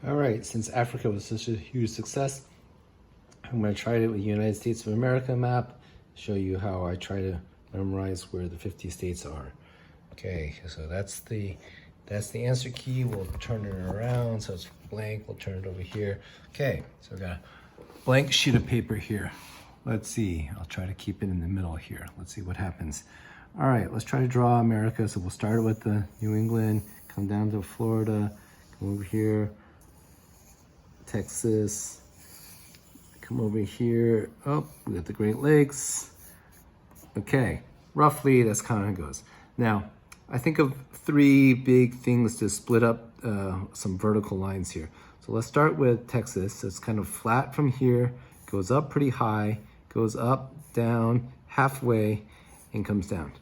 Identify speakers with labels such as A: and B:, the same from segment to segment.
A: All right, since Africa was such a huge success, I'm going to try it with the United States of America map, show you how I try to memorize where the 50 states are. Okay, so that's the answer key. We'll turn it around so it's blank. We'll turn it over here. Okay, so we got a blank sheet of paper here. Let's see, I'll try to keep it in the middle here. Let's see what happens. All right, let's try to draw America. So we'll start with the New England, come down to Florida, come over here, Texas, come over here. Oh, we got the Great Lakes. Okay, roughly that's kind of how it goes. Now, I think of three big things to split up some vertical lines here. So let's start with Texas. So it's kind of flat from here, goes up pretty high, goes up, down, halfway, and comes down.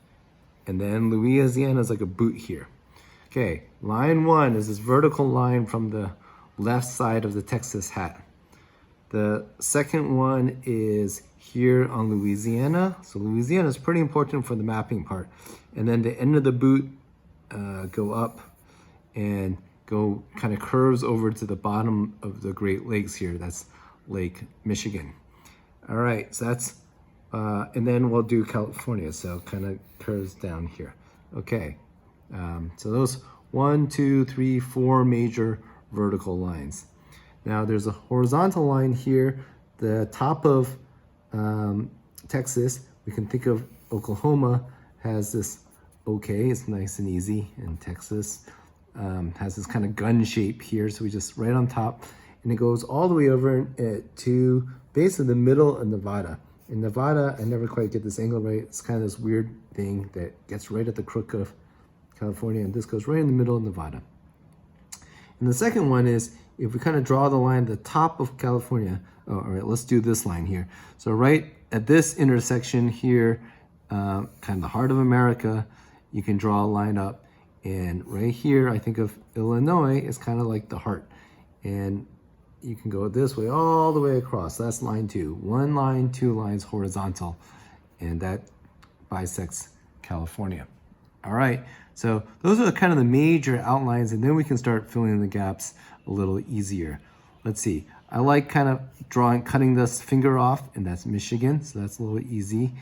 A: And then Louisiana is like a boot here. Okay, line one is this vertical line from the left side of the Texas hat. The second one is here on Louisiana. So Louisiana is pretty important for the mapping part. And then the end of the boot go up and go kind of curves over to the bottom of the Great Lakes here. That's Lake Michigan. All right, so that's, and then we'll do California. So kind of curves down here. Okay, so those 1, 2, 3, 4 major vertical lines. Now there's a horizontal line here. The top of Texas, we can think of Oklahoma has this, okay, it's nice and easy, and Texas has this kind of gun shape here, so we just right on top, and it goes all the way over to basically the middle of Nevada. In Nevada, I never quite get this angle right. It's kind of this weird thing that gets right at the crook of California, and this goes right in the middle of Nevada. And the second one is, if we kind of draw the line at the top of California, oh, all right, let's do this line here. So right at this intersection here, kind of the heart of America, you can draw a line up. And right here, I think of Illinois is kind of like the heart. And you can go this way all the way across. That's line 2. 1 line, 2 lines horizontal. And that bisects California. All right, so those are kind of the major outlines, and then we can start filling in the gaps a little easier. Let's see, I like kind of cutting this finger off, and that's Michigan, so that's a little easy.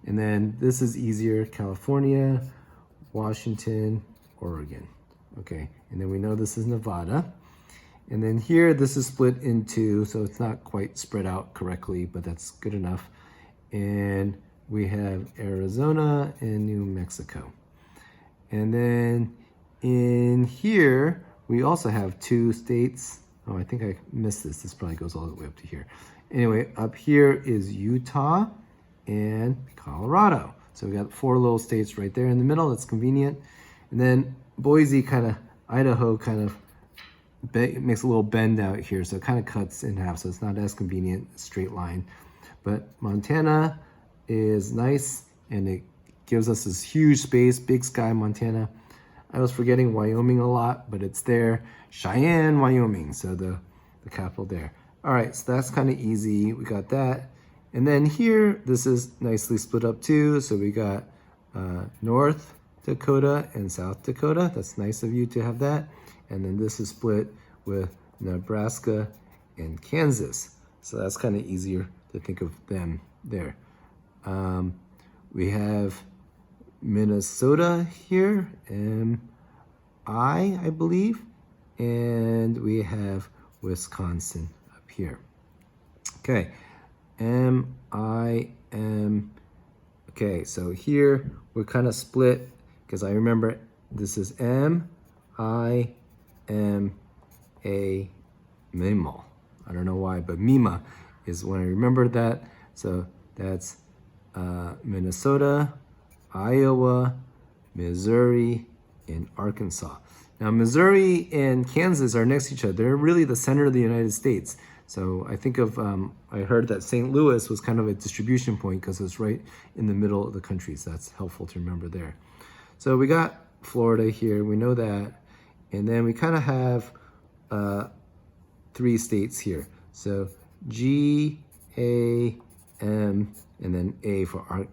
A: And then this is easier, California, Washington, Oregon. Okay, and then we know this is Nevada. And then here, this is split into, so it's not quite spread out correctly, but that's good enough. And we have Arizona and New Mexico. And then in here, we also have 2 states. Oh, I think I missed this. This probably goes all the way up to here. Anyway, up here is Utah and Colorado. So we got 4 little states right there in the middle. That's convenient. And then Boise kind of, Idaho kind of makes a little bend out here. So it kind of cuts in half. So it's not as convenient, straight line. But Montana is nice, and it gives us this huge space, big sky, Montana. I was forgetting Wyoming a lot, but it's there. Cheyenne, Wyoming, so the capital there. All right, so that's kind of easy. We got that. And then here, this is nicely split up too. So we got North Dakota and South Dakota. That's nice of you to have that. And then this is split with Nebraska and Kansas. So that's kind of easier to think of them there. We have Minnesota here, I believe, and we have Wisconsin up here. Okay, M-I-M. Okay, so here we're kind of split because I remember this is M-I-M-A, Mima. I don't know why, but Mima is when I remember that. So that's Minnesota, Iowa, Missouri, and Arkansas. Now, Missouri and Kansas are next to each other. They're really the center of the United States. So I think of, I heard that St. Louis was kind of a distribution point because it's right in the middle of the country. So that's helpful to remember there. So we got Florida here. We know that. And then we kind of have 3 states here. So G, A, M, and then A for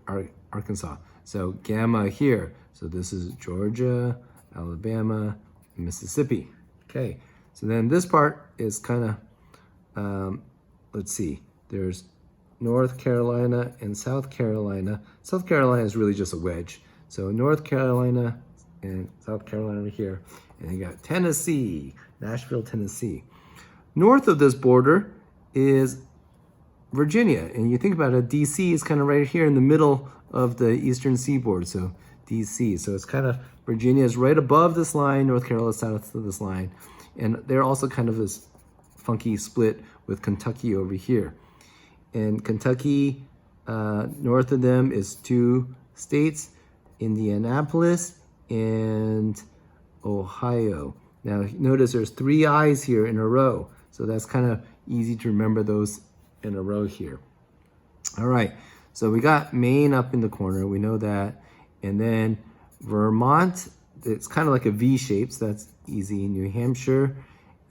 A: Arkansas. So gamma here. So this is Georgia, Alabama, and Mississippi. Okay, So then this part is kind of, let's see, there's North Carolina and South Carolina. South Carolina is really just a wedge. So North Carolina and South Carolina over here. And you got Tennessee, Nashville, Tennessee. North of this border is Virginia. And you think about it, DC is kind of right here in the middle of the eastern seaboard. So DC. So it's kind of, Virginia is right above this line, North Carolina south of this line. And they're also kind of this funky split with Kentucky over here. And Kentucky, north of them is 2 states, Indianapolis and Ohio. Now notice there's 3 I's here in a row. So that's kind of easy to remember those in a row here. All right, so we got Maine up in the corner, we know that. And then Vermont, it's kind of like a V shape, so that's easy. New Hampshire.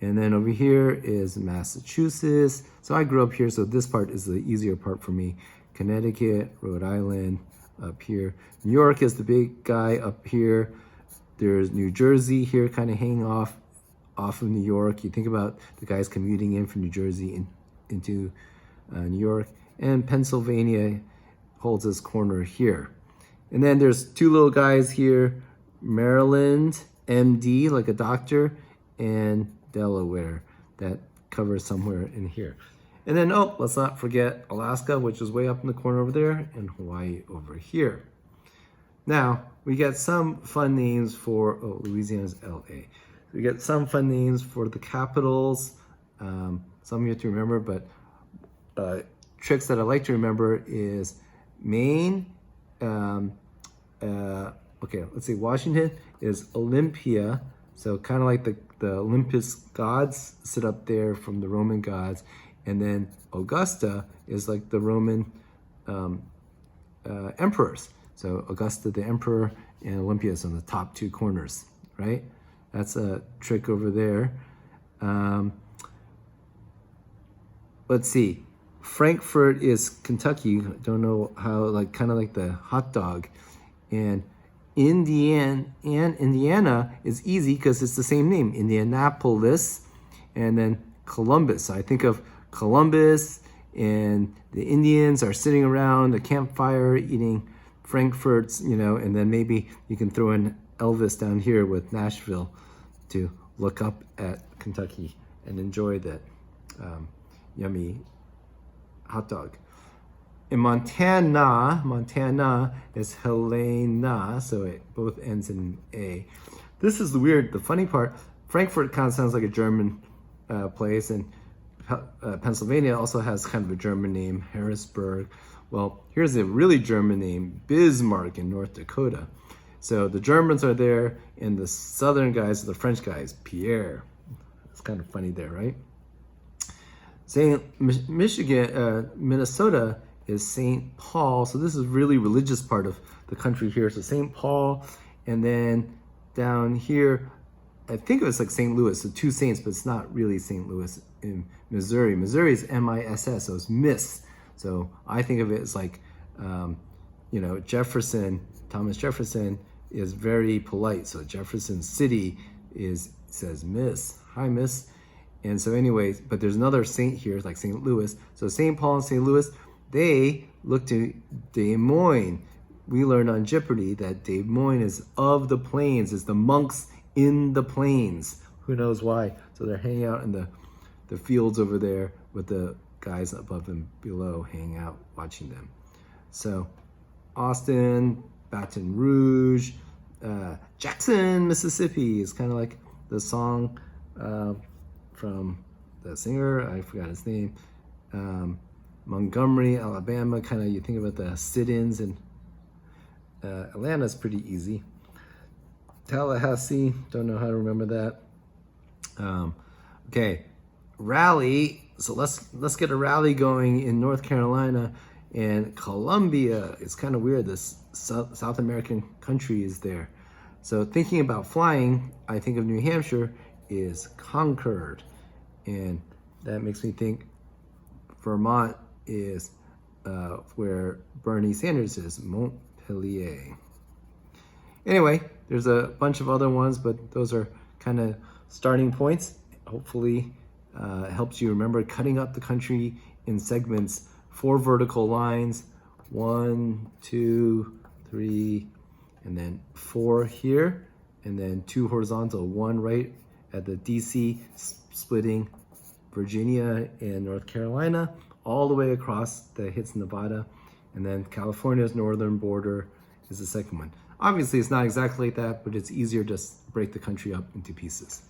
A: And then over here is Massachusetts. So I grew up here, so this part is the easier part for me. Connecticut, Rhode Island up here. New York is the big guy up here. There's New Jersey here, kind of hanging off of New York. You think about the guys commuting in from New Jersey into New York. And Pennsylvania holds this corner here. And then there's 2 little guys here, Maryland, MD, like a doctor, and Delaware, that covers somewhere in here. And then, oh, let's not forget Alaska, which is way up in the corner over there, and Hawaii over here. Now, we get some fun names for, oh, Louisiana's LA. We get some fun names for the capitals. Some you have to remember, but tricks that I like to remember is Maine. Okay, let's see, Washington is Olympia. So kind of like the Olympus gods sit up there from the Roman gods. And then Augusta is like the Roman emperors. So Augusta the emperor and Olympia is on the top 2 corners, right? That's a trick over there. Let's see. Frankfurt is Kentucky. Don't know how, like kind of like the hot dog. And Indiana is easy because it's the same name, Indianapolis, and then Columbus. So I think of Columbus, and the Indians are sitting around the campfire eating Frankfurts, you know, and then maybe you can throw in Elvis down here with Nashville to look up at Kentucky and enjoy that yummy hot dog. In Montana is Helena, so it both ends in A. This is the funny part. Frankfurt kind of sounds like a German place, and Pennsylvania also has kind of a German name, Harrisburg. Well, here's a really German name, Bismarck in North Dakota. So the Germans are there, and the southern guys are the French guys, Pierre. It's kind of funny there, right? Minnesota is St. Paul. So this is really religious part of the country here. So St. Paul, and then down here, I think it was like St. Louis, so 2 saints, but it's not really St. Louis in Missouri. Missouri is MISS, so it's Miss. So I think of it as like, you know, Thomas Jefferson is very polite. So Jefferson City says Miss, hi Miss. And so anyways, but there's another saint here, like St. Louis. So St. Paul and St. Louis, they look to Des Moines. We learned on Jeopardy that Des Moines is of the plains, is the monks in the plains. Who knows why? So they're hanging out in the fields over there with the guys above and below hanging out, watching them. So Austin, Baton Rouge, Jackson, Mississippi is kind of like the song from the singer, I forgot his name. Montgomery, Alabama, kind of you think about the sit-ins, and Atlanta's pretty easy. Tallahassee, don't know how to remember that. Okay, Raleigh. So let's get a rally going in North Carolina, and Columbia. It's kind of weird. This South American country is there. So thinking about flying, I think of New Hampshire is Concord, and that makes me think Vermont is where Bernie Sanders is, Montpelier. Anyway, there's a bunch of other ones, but those are kind of starting points. hopefully helps you remember cutting up the country in segments, 4 vertical lines, 1, 2, 3, and then 4 here, and then 2 horizontal, 1 right at the DC splitting Virginia and North Carolina, all the way across that hits Nevada, and then California's northern border is the second one. Obviously, it's not exactly like that, but it's easier to break the country up into pieces.